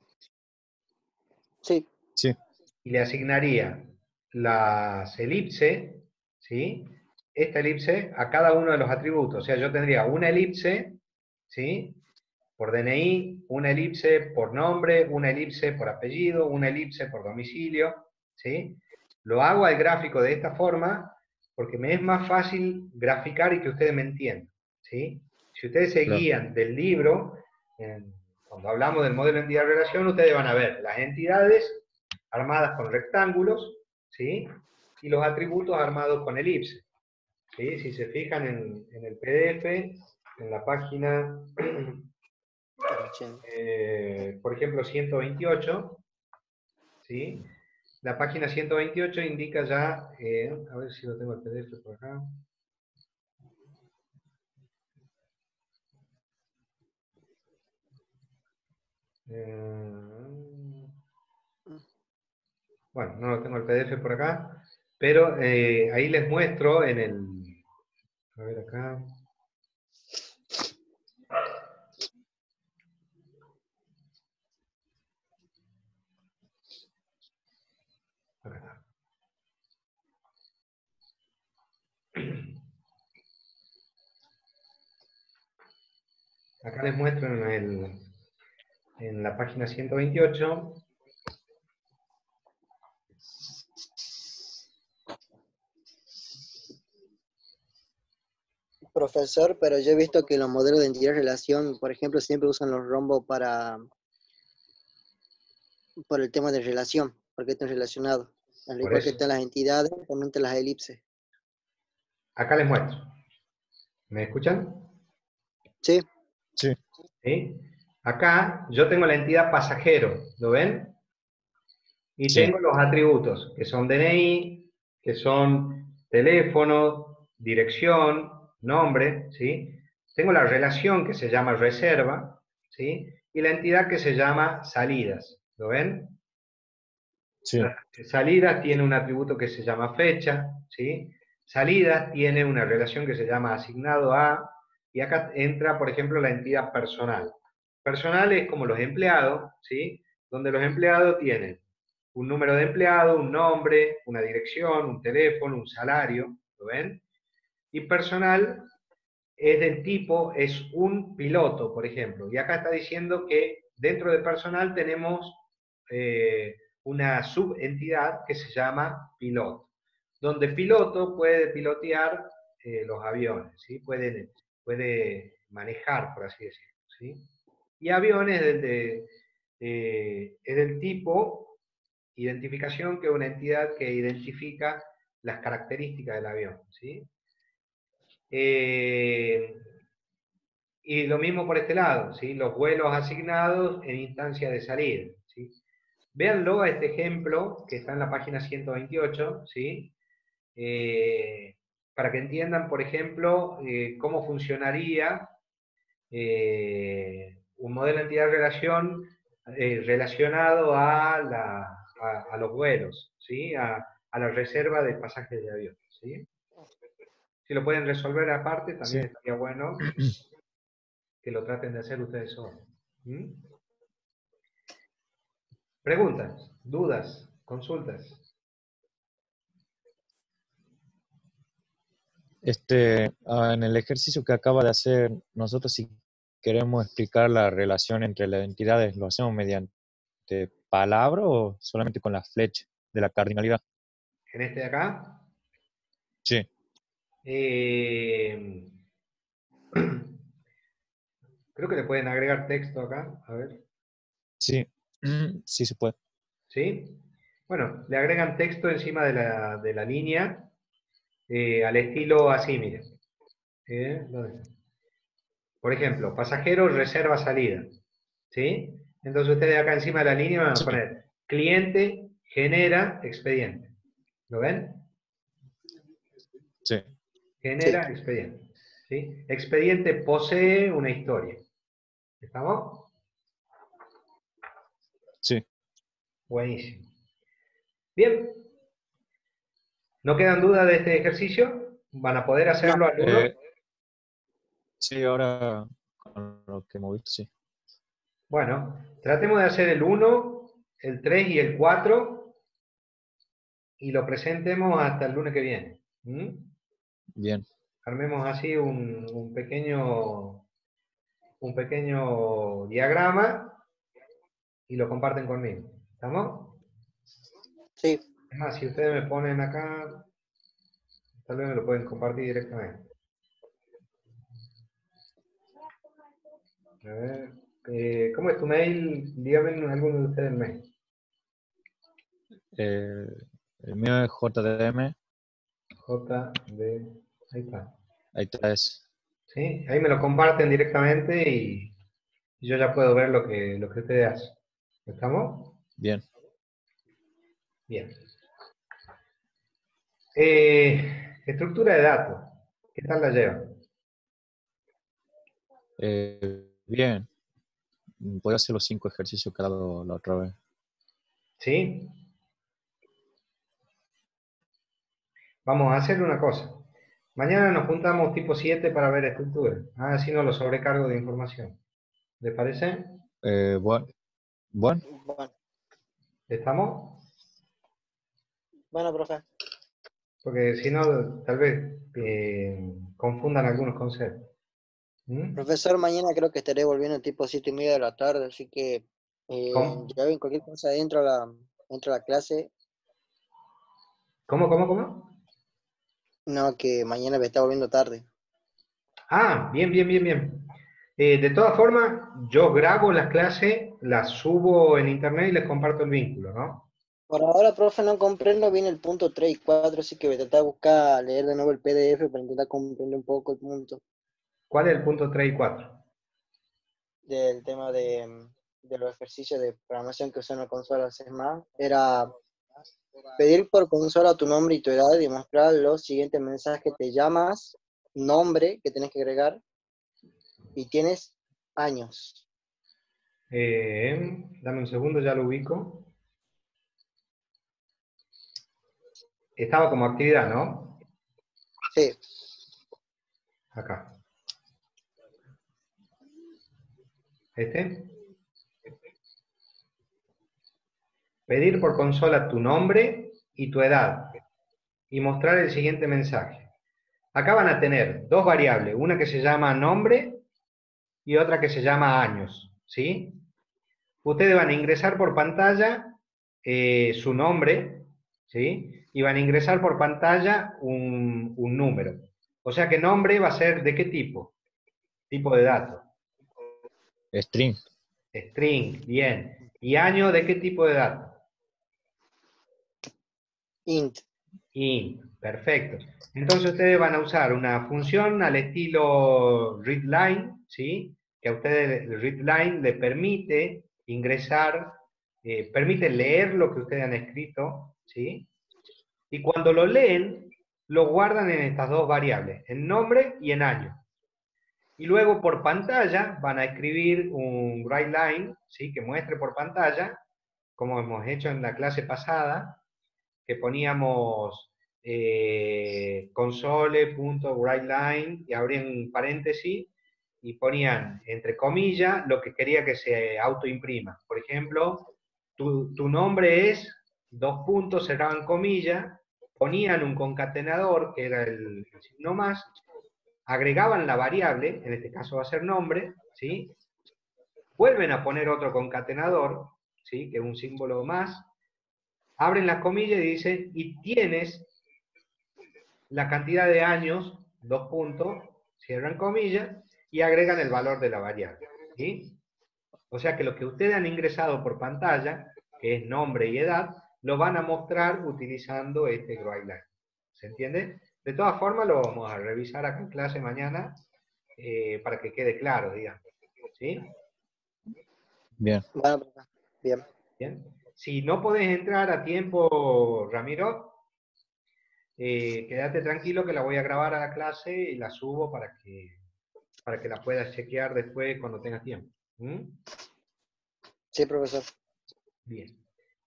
Sí, Sí, Y le asignaría las elipse, ¿sí? Esta elipse a cada uno de los atributos. O sea, yo tendría una elipse, ¿sí? Por DNI, una elipse por nombre, una elipse por apellido, una elipse por domicilio, ¿sí? Lo hago al gráfico de esta forma porque me es más fácil graficar y que ustedes me entiendan, ¿sí? Si ustedes se claro. guían del libro, cuando hablamos del modelo de entidad-relación, ustedes van a ver las entidades armadas con rectángulos, ¿sí? Y los atributos armados con elipse, ¿sí? Si se fijan en el PDF, en la página por ejemplo, 128, ¿sí? La página 128 indica ya, a ver si lo tengo el PDF por acá. Bueno, no lo tengo el PDF por acá, pero ahí les muestro en el, a ver acá. Acá está. Acá les muestro en la página 128. profesor, pero yo he visto que los modelos de entidad-relación, por ejemplo, siempre usan los rombos por el tema de relación, porque están relacionados. Al Por igual que eso, están las entidades, también están las elipses. acá les muestro. ¿Me escuchan? Sí, Sí, ¿Sí? Acá yo tengo la entidad pasajero, ¿lo ven? Y sí, tengo los atributos, que son DNI, que son teléfono, dirección, nombre, ¿sí? Tengo la relación que se llama reserva, ¿sí? Y la entidad que se llama salidas, ¿lo ven? sí, La salidas tiene un atributo que se llama fecha, ¿sí? Salidas tiene una relación que se llama asignado a, y acá entra, por ejemplo, la entidad personal. Personal es como los empleados, ¿sí? Donde los empleados tienen un número de empleado, un nombre, una dirección, un teléfono, un salario, ¿lo ven? Y personal es del tipo, es un piloto, por ejemplo. Y acá está diciendo que dentro de personal tenemos una subentidad que se llama piloto, donde piloto puede pilotear los aviones, ¿sí? Puede manejar, por así decirlo, ¿sí? Y aviones es del tipo identificación, que es una entidad que identifica las características del avión, ¿sí? Y lo mismo por este lado, ¿sí? Los vuelos asignados en instancia de salida, ¿sí? Véanlo a este ejemplo que está en la página 128, ¿sí? Para que entiendan, por ejemplo, cómo funcionaría un modelo de entidad-relación relacionado a los vuelos, ¿sí? A la reserva de pasajes de avión, ¿sí? Si lo pueden resolver aparte, también sí. estaría bueno que lo traten de hacer ustedes solos. ¿Mm? Preguntas, dudas, consultas. En el ejercicio que acaba de hacer, nosotros si queremos explicar la relación entre las entidades, ¿lo hacemos mediante palabra o solamente con la flecha de la cardinalidad? En este de acá, Sí, eh, creo que le pueden agregar texto acá, a ver, sí, sí se puede. ¿sí? Bueno, le agregan texto encima de la línea al estilo así, miren. ¿Dónde está? Por ejemplo, pasajero, reserva, salida, ¿sí? Entonces ustedes acá encima de la línea van a Sí, poner cliente, genera, expediente. ¿Lo ven? sí, sí. Genera, expediente. ¿Sí? Expediente posee una historia. ¿Estamos? sí. Buenísimo. Bien. ¿No quedan dudas de este ejercicio? ¿Van a poder hacerlo al uno? Sí, ahora con lo que hemos visto, sí. Bueno, tratemos de hacer el 1, el 3 y el 4 y lo presentemos hasta el lunes que viene. ¿Mm? Bien. Armemos así un pequeño diagrama y lo comparten conmigo. ¿Estamos? Sí, Es más, si ustedes me ponen acá, tal vez me lo pueden compartir directamente. A ver, ¿cómo es tu mail? Dígame alguno de ustedes el mail. El mío es JDM, JD, ahí está. ahí está ese. ¿Sí? Ahí me lo comparten directamente y yo ya puedo ver lo que ustedes hacen. ¿Estamos? Bien. Bien. Estructura de datos. ¿Qué tal la llevan? Bien. Voy a hacer los 5 ejercicios que he dado la otra vez. ¿Sí? Vamos a hacer una cosa. Mañana nos juntamos tipo 7 para ver estructura. Así no lo sobrecargo de información. ¿Les parece? Bueno, bueno, ¿Estamos? bueno, profe. Porque si no, tal vez confundan algunos conceptos. ¿Mm? Profesor, mañana creo que estaré volviendo tipo 7:30 de la tarde, así que ¿Cómo? ya ven cualquier cosa entro a la clase. ¿Cómo? No, que mañana me está volviendo tarde. Ah, bien. De todas formas, yo grabo las clases, las subo en internet y les comparto el vínculo, ¿no? Por ahora, profe, no comprendo bien el punto 3 y 4, así que voy a tratar de buscar, leer de nuevo el PDF para intentar comprender un poco el punto ¿Cuál es el punto 3 y 4? del tema de los ejercicios de programación que usan la consola C++. Era pedir por consola tu nombre y tu edad y mostrar los siguientes mensajes. Te llamas, nombre que tienes que agregar y tienes años. Dame un segundo, ya lo ubico. Estaba como actividad, ¿no? Sí, Acá. ¿Este? Pedir por consola tu nombre y tu edad y mostrar el siguiente mensaje. Acá van a tener dos variables, una que se llama nombre y otra que se llama años, ¿sí? Ustedes van a ingresar por pantalla su nombre, ¿sí? Y van a ingresar por pantalla un número. O sea que nombre va a ser ¿de qué tipo? Tipo de dato. string. String, bien. ¿Y año de qué tipo de dato? int. Int, perfecto. Entonces ustedes van a usar una función al estilo readline, ¿sí? Que a ustedes el readline le permite ingresar, permite leer lo que ustedes han escrito, ¿sí? Y cuando lo leen, lo guardan en estas dos variables, en nombre y en año. Y luego por pantalla van a escribir un writeline, ¿sí? Que muestre por pantalla, como hemos hecho en la clase pasada, que poníamos console.writeline y abrían paréntesis y ponían entre comillas lo que quería que se autoimprima. Por ejemplo, tu nombre es, dos puntos, cerraban comillas, ponían un concatenador, que era el signo más, agregaban la variable, en este caso va a ser nombre, ¿sí? Vuelven a poner otro concatenador, ¿sí? Que es un símbolo más, abren las comillas y dicen, y tienes la cantidad de años, dos puntos, cierran comillas, y agregan el valor de la variable. ¿Sí? O sea que lo que ustedes han ingresado por pantalla, que es nombre y edad, lo van a mostrar utilizando este writeline. ¿Se entiende? De todas formas, lo vamos a revisar acá en clase mañana para que quede claro, digamos. ¿Sí? Bien. Bueno, profe, bien. Bien. Si no podés entrar a tiempo, Ramiro, quédate tranquilo que la voy a grabar a la clase y la subo para que la puedas chequear después cuando tengas tiempo. ¿Mm? Sí, profesor. Bien.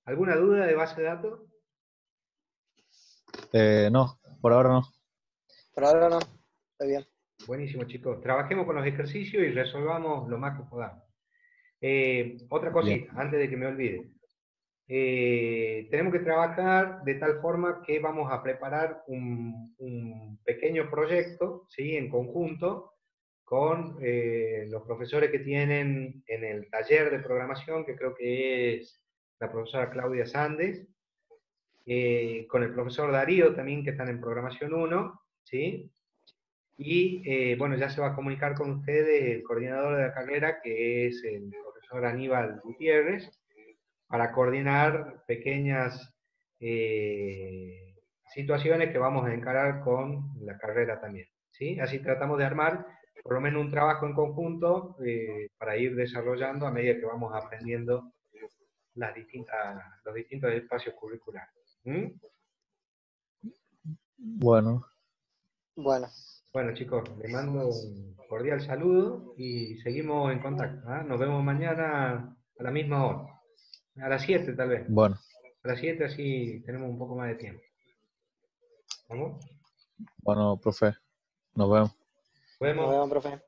¿Alguna duda de base de datos? No, por ahora no. Por ahora no. Está bien. Buenísimo, chicos. Trabajemos con los ejercicios y resolvamos lo más que podamos. Otra Bien. cosita, antes de que me olvide. Tenemos que trabajar de tal forma que vamos a preparar un pequeño proyecto, ¿sí? En conjunto con los profesores que tienen en el taller de programación, que creo que es la profesora Claudia Sandes, con el profesor Darío también, que están en programación 1, ¿sí? Y bueno, ya se va a comunicar con ustedes el coordinador de la carrera, que es el profesor Aníbal Gutiérrez, para coordinar pequeñas situaciones que vamos a encarar con la carrera también, ¿sí? Así tratamos de armar por lo menos un trabajo en conjunto para ir desarrollando a medida que vamos aprendiendo los distintos espacios curriculares. ¿Mm? Bueno, Bueno, Bueno, chicos, les mando un cordial saludo y seguimos en contacto. ¿Ah? Nos vemos mañana a la misma hora, a las 7 tal vez. bueno, A las 7 así tenemos un poco más de tiempo. ¿Vamos? bueno, profe. Nos vemos. Nos nos vemos. vemos, profe.